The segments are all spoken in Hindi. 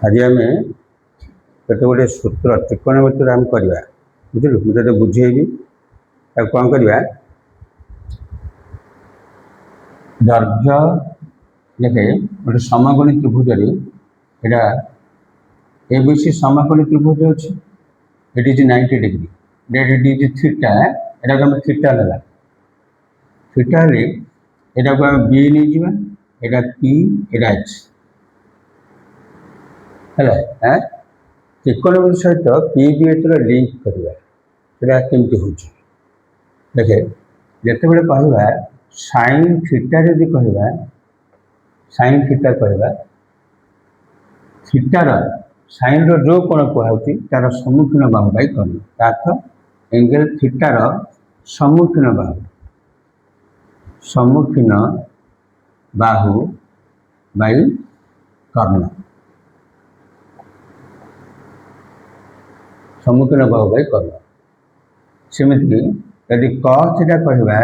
आज आम केते गोटे सूत्र त्रिकोणमिति आम करवा बुझलु मुझे बुझेबी कौन करवा दर्घ्य देखे गोटे समकोणी त्रिभुज एटा एबीसी समकोणी त्रिभुज अच्छे it is 90 degree it is theta एटा आम थीटा लगा थीटा हेले एटा को आम बी नहीं जावा एटा पी एटा एच है त्रिकोणमिति सहित पी बी एच लिंक करवा केमती हो देखे जिते बड़े कहवा साइन थीटा जदि कहवा साइन थीटा कहवा थीटार साइन रो कोण कहुच्छी तार सम्मुखीन बाहु by Karna earth angle थीटार सम्मुखीन Bahu by Karna सम्मुखीन Bahu by कर्ण सेमती यदि cos थीटा कहवा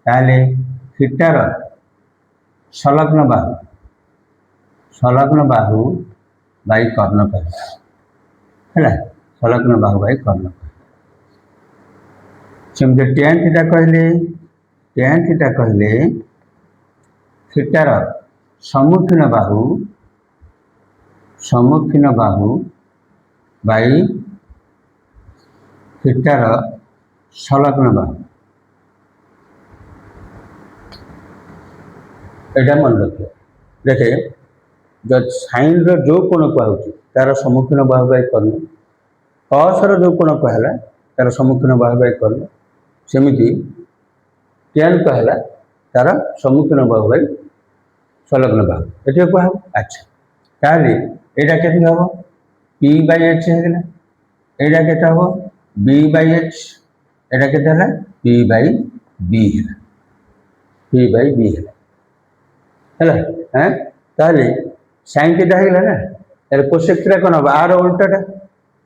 ताले थीटार संलग्न बाहु बाई कर्ण कहवा है संलग्न बाहु बाई कर्ण सेमती tan थीटा कहले थीटार सम्मुखीन बाहु बाई थीटार संलग्न बाहु एटा मन रखिए देखे जब साइन रो कोण कहुच्छी तार सम्मुखीन बाहु बाई कर्ण cos जो कोण कहला तार सम्मुखीन बाहु बाई कर्ण सेमती tan कहला तार सम्मुखीन बाहु बाई संलग्न बाहु ये कह अच्छा ताली एटा के हम पी बाई एच है एटा के हम बी बाई एच एटा के पी बाई बी है ताली साइन थीटा है ना यार कोसेक थीटा कौन हम आर उल्टाटा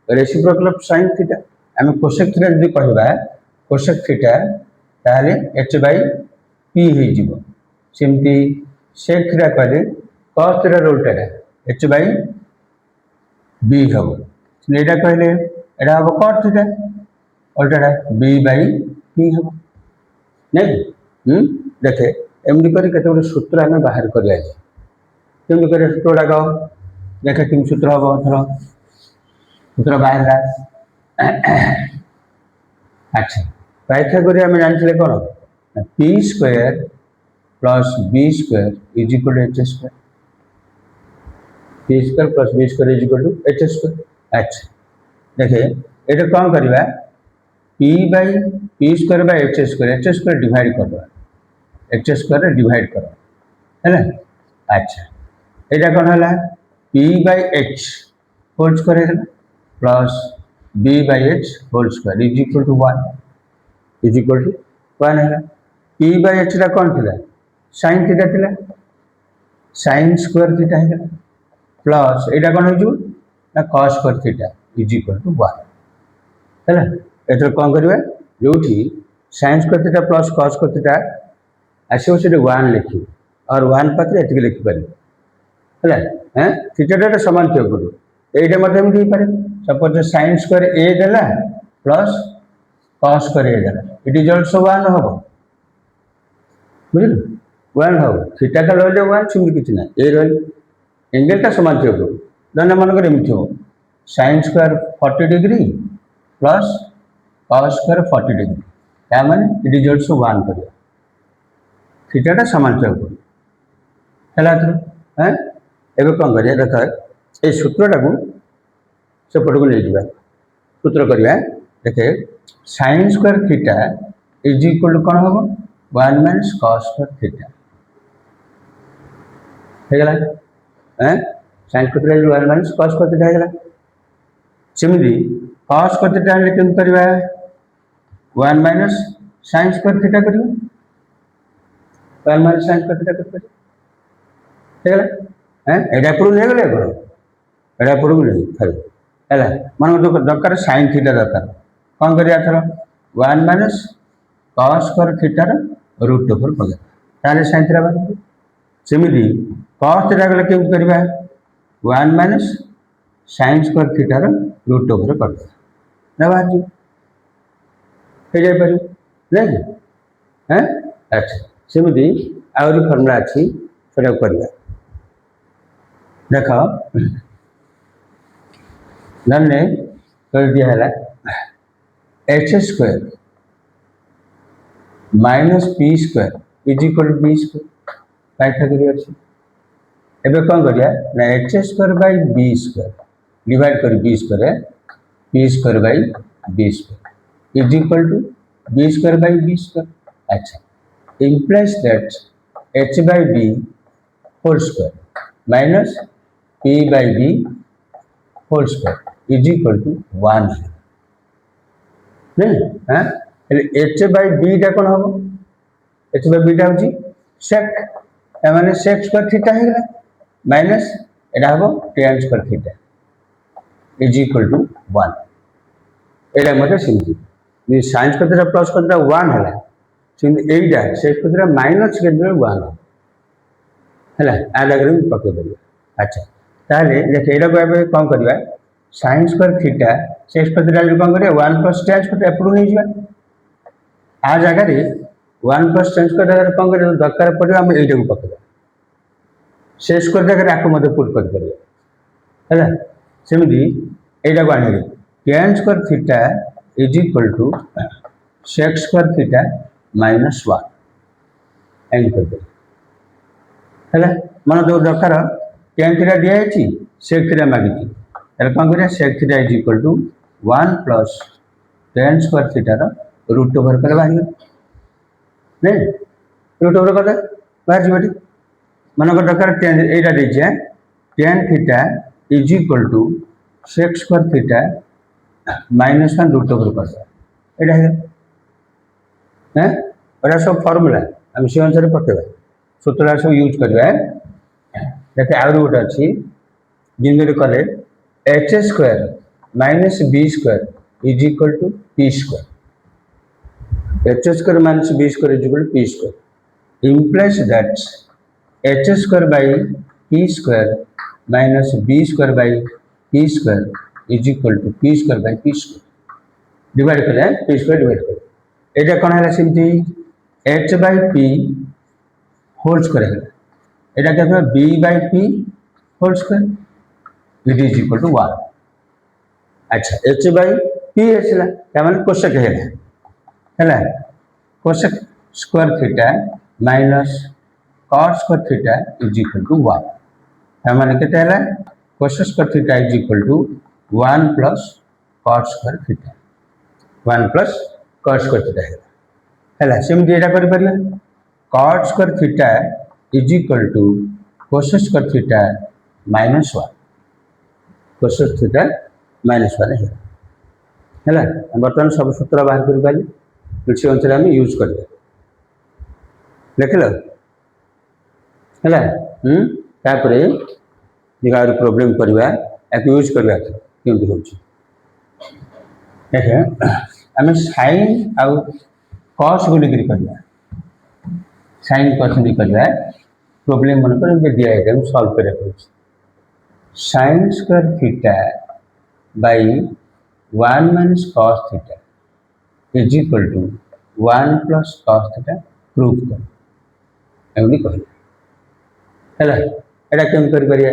रेसिप्रोकल ऑफ साइन थीटा आम कोसेक थीटा जब कहवा कोसेक थीटा ताले एच बाई पी हो सेमती सेक थीटा कहले cos थीटा उल्टाटा एच बाई बी हम यहाँ कहले यहाँ हम cos थीटा उल्टाटा बी बाई पी हम नहीं देखे एमती कर सूत्र आम बाहर करें सूत्र गुड़ाक देखे कि सूत्र हम थर सूत्र बाहर अच्छा पाइथागोरियन आम जानते कौन p square plus b square is equal to h square P square plus b square is equal to h square अच्छा देखे ये कौन करवा p by p square by h square divide करवा एच स्क्वायर डिवाइड कर है अच्छा यहाँ कौन है p by h whole square plus b by h whole square is equal to 1 है पी बाई एच कौन थी साइन थीटा थी साइन स्क्वायर थीटा है प्लस यहाँ कौन हो cos square theta is equal to 1 है ये कौन करवा जो sine square theta plus cos square theta आसो से 1 लिखी और 1 पाखे ये लिखिपारे है थीटा सामान थी करूँ ये पारे सपोज साइन स्क्वायर ए देला प्लस cos स्क्वायर ए देला इट इज ऑल्सो 1 हम बुझल 1 हम थीटा रही 1 सेमती किसी ना ए रही एंगेलटा सामान थी करूँ धन्य मनकर एमती हो sine square 40 degree plus cos square 40 degree क्या माने इट इज ऑल्सो 1 कर थीटा सामान है है एवं कौन कर देख ये सूत्रटा को सेपट को नहीं जावा सूत्र करवा देखे sine square theta is equal to कौन हम 1 माइनस cos स्क्वायर थीटा है sine square 1 minus cos square theta है सेमती cos स्क्वायर थीटा कम करवा 1 माइनस साइन स्क्वायर थीटा कर 1 माइनस साइन स्क्वायर थीटा कर एटा पड़ू नहीं गले एटा पड़ू नहीं खाली है मन दरकार साइन थीटा दरकार कौन कर 1 माइनस cos स्क्वायर थीटार रूट ओवर पकड़ ताले साइन थीटा बाहर सेमती cos थीटा गले केमती करवा 1 माइनस sin स्क्वायर थीटार रूट ओवर करदेवा बाहर हो जापर नहीं हाँ अच्छा सेमती आहरी फर्मुला अच्छी से करवा देख धन्य कर दिया H square minus P square is equal to B square Pythagoras अच्छी एबे कौन करिया ना H square by B square divide कर B square P square by B square is equal to B square by B square अच्छा implies that h by b whole square minus p by b whole square is equal to 1 नहीं हाँ h by b टा कौन हम h by b टा होची sec माने sec स्क्वायर थीटा है गला माइनस एटा हबो tan square theta is equal to 1 एटा मते सिंपल ये sin square theta plus square theta 1 हला एटा sec स्क्वायर थीटा माइनस के 1 हला आला करम पके दरिया अच्छा ताले देख एटा को कौन करबा sin square theta sec square theta कौन करिया 1 plus tan स्क्वायर एप्रूव नहीं जिबा आ जगह रे 1 plus tan स्क्वायर जगह कौन करिया दरकार पड़ियो हम एटा को पके sec स्क्वायर जगह आको मते पुट कर परिया हला सेमिति एटा को आने tan square theta is equal to sec square theta minus 1 एंड कर दे हला मन जो दरकार tan थीटा दिया है sec थीटा मागी थी एल कौन करिया sec theta is equal to 1 plus tan square theta रो रूट ओवर कर बाहर नहीं रूट ओवर कर बाहर जीवटी मन को दरकार tan एटा दे छै tan theta is equal to sec square theta minus 1 root over कर एटा है हैं और सब फार्मूला हम से अनुसार पकेबा सूत्र सब यूज करबा देखो आउर गोटे अच्छी जिंदगी कले h square minus b square is equal to p square h square minus b square is equal to p square implies that h square by p square minus b square by p square is equal to p square by p square divide करें p square डिवाइड करें एटा कोन हला simply h by p whole square है एटा क्या b by p whole square it is equal to 1 अच्छा h by p हैला क्या माने कोशक हैला cosec square theta minus cos square theta is equal to 1 क्या माने केते हैला cosec square theta is equal to 1 plus cos square theta 1 plus cos square theta हैला सेम एटा कर परिया cos square theta is equal to cos square theta minus 1 cos theta minus 1 हैला बर्तमान सब सूत्र बाहर कर पाली किसी अनुसार हम यूज कर देखल हैला तापरे दिगार प्रॉब्लम करबा एक यूज करबा केमति होची देखे हम sin आउ cos बोली करी करबा sin cos बोली करबा प्रॉब्लम मन कर दिया है हम सॉल्व करे पड़छ sin square theta by 1 minus cos theta is equal to 1 plus cos theta proof कर एवनी कहले हैला एटा केम करि परिया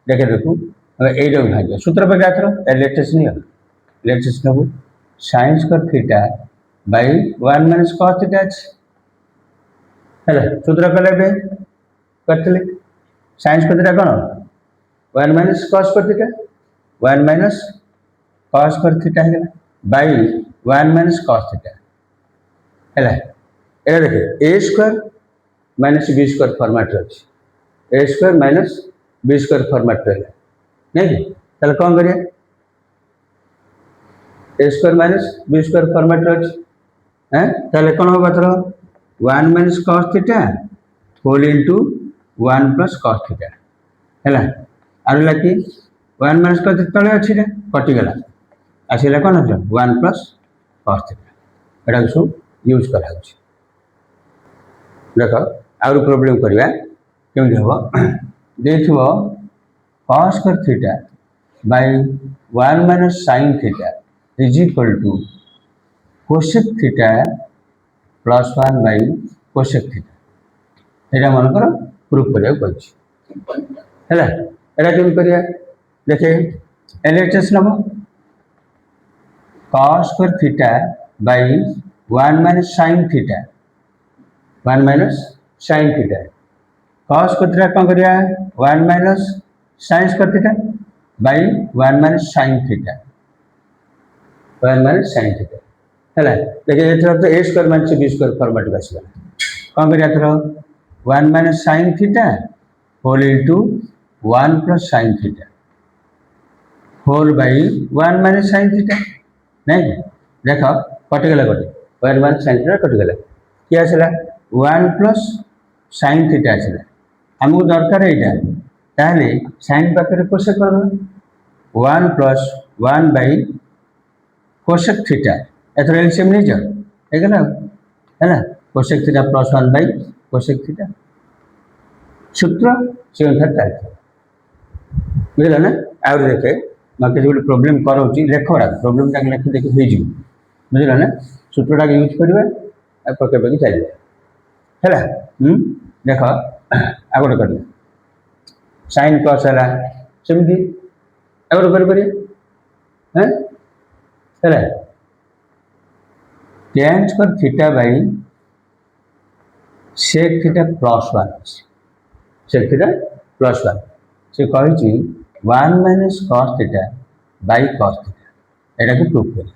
देखे देखू एडो भाग सूत्र पे क्या थरो लेटेस्ट नहीं है latest Nebo sin square theta by 1 minus cos theta हैला सूत्र कले बे करतले sin स्क्वायर थीटा कोन 1 minus cos square theta 1 minus cos square theta है by 1 minus cos थीटा हैला एटा देखे a square minus b square format अछि a square minus b square format रहला नहीं तले कोन करिया a square minus b square format अछि हैं तले कोन होबा तरो 1 minus cos theta whole into 1 plus cos theta हैला आरो लाकी 1 minus cos थीटा तले अछि रे कटि गेला आसिला कोन हो 1 plus cos थीटा एटा सब यूज करा होछि देखो आरो प्रॉब्लम करबा केमि हबो देखिबो cos square theta by 1 minus sin theta is equal to cosec theta plus 1 by cosec theta एटा मन कर प्रूफ करिया कहछि हैला एटा केम करिया देखे एलएचएस नबो cos square theta by 1 minus sin theta 1 minus sin theta cos square theta कौन करिया 1 minus sin square theta by 1 minus sin theta 1 minus sin theta हैला देखिए एथर तो a square minus b square format का आसीला कौन करिया एथर 1 minus sin theta whole into 1 plus sin theta whole by 1 minus sin theta नहीं देख कटिगला कटे 1 माइनस sin थीटा कटिगला क्या आसीला 1 प्लस sin थीटा आसीला हमको दरकार एटा ताहले sin पाखरे कोसेक कर 1 प्लस 1 बाय कोसेक थीटा एथर एलसीएम नहीं जा हेगला हैला cosec theta plus 1 by cosec theta सूत्र से अनुसार चलता बुझल ना आउर देखे मैं किसी गोटे प्रोब्लेम करोची लेखरा प्रोब्लेम टाक लेखि देखि हे जिवो बुझल ना सूत्रटा यूज करबा आ पके पके चलिए हैला देख आ गोटे कर sin cos हला सेमती आ गोटे कर परिया हैं हैला tan square theta by sec theta plus 1 sec theta plus 1 से कहि 1 minus cos theta by cos theta एटा को प्रूफ कर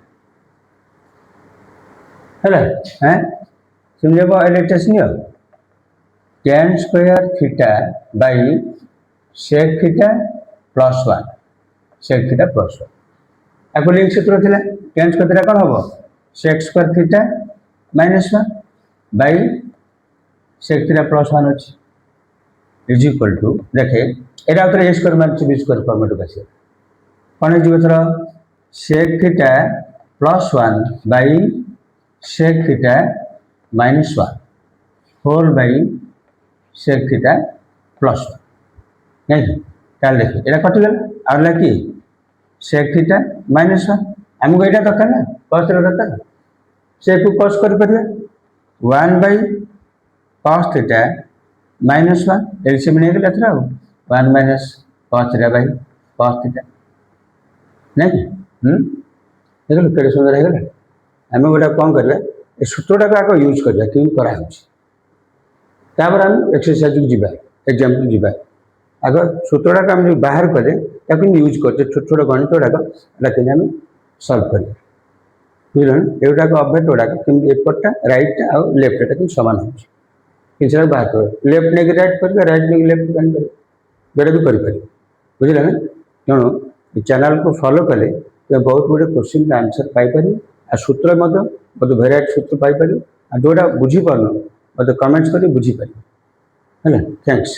हैला हैं समझबो एलएचएस नियो tan square theta by sec theta plus 1 sec theta plus 1 आको लिंक सूत्र थिला tan स्क्वायर थीटा कोन हबो sec square theta minus 1 by sec theta plus 1 अछि इज इक्वल टू देखे एटा उतर a square minus b square format का छै कोन जिवो तर sec theta plus 1 by sec theta minus 1 whole by sec theta plus 1 नहीं काल देखो एटा कटि गेल आरला की sec थीटा माइनस 1 हमको एटा दरकार ना cos थीटा दरकार sec को cos कर परिया 1 by cos theta minus 1 LCM नहीं गेल एथरा 1 minus cos theta by cos theta नहीं देखो केडे सुंदर है गेल हमें गोटा कौन करबे ए सूत्रटा को आको यूज करबा कि करा होछि तापर हम एक्सरसाइज को जीबा एग्जांपल जीबा अगर सूत्रटा का हम जो बाहर करे ताकि यूज करते छोट छोट गणितटा को लेकिन हम सॉल्व करिए बुझलन एटा को अभ्यास तोड़ा कि एपटा राइट आ लेफ्टटा कि समान होछि किछरा बात कर लेफ्ट ने राइट कर राइट ने लेफ्ट कर बेटा भी कर पारे बुझलन तेणु चैनल को फॉलो कले तो बहुत बड़े क्वेश्चन का आंसर पाई पारे आ सूत्र मत भेराइट सूत्र पाई पारे आ जोटा बुझी पारन मत कमेंट्स कर बुझी पारे हैला थैंक्स।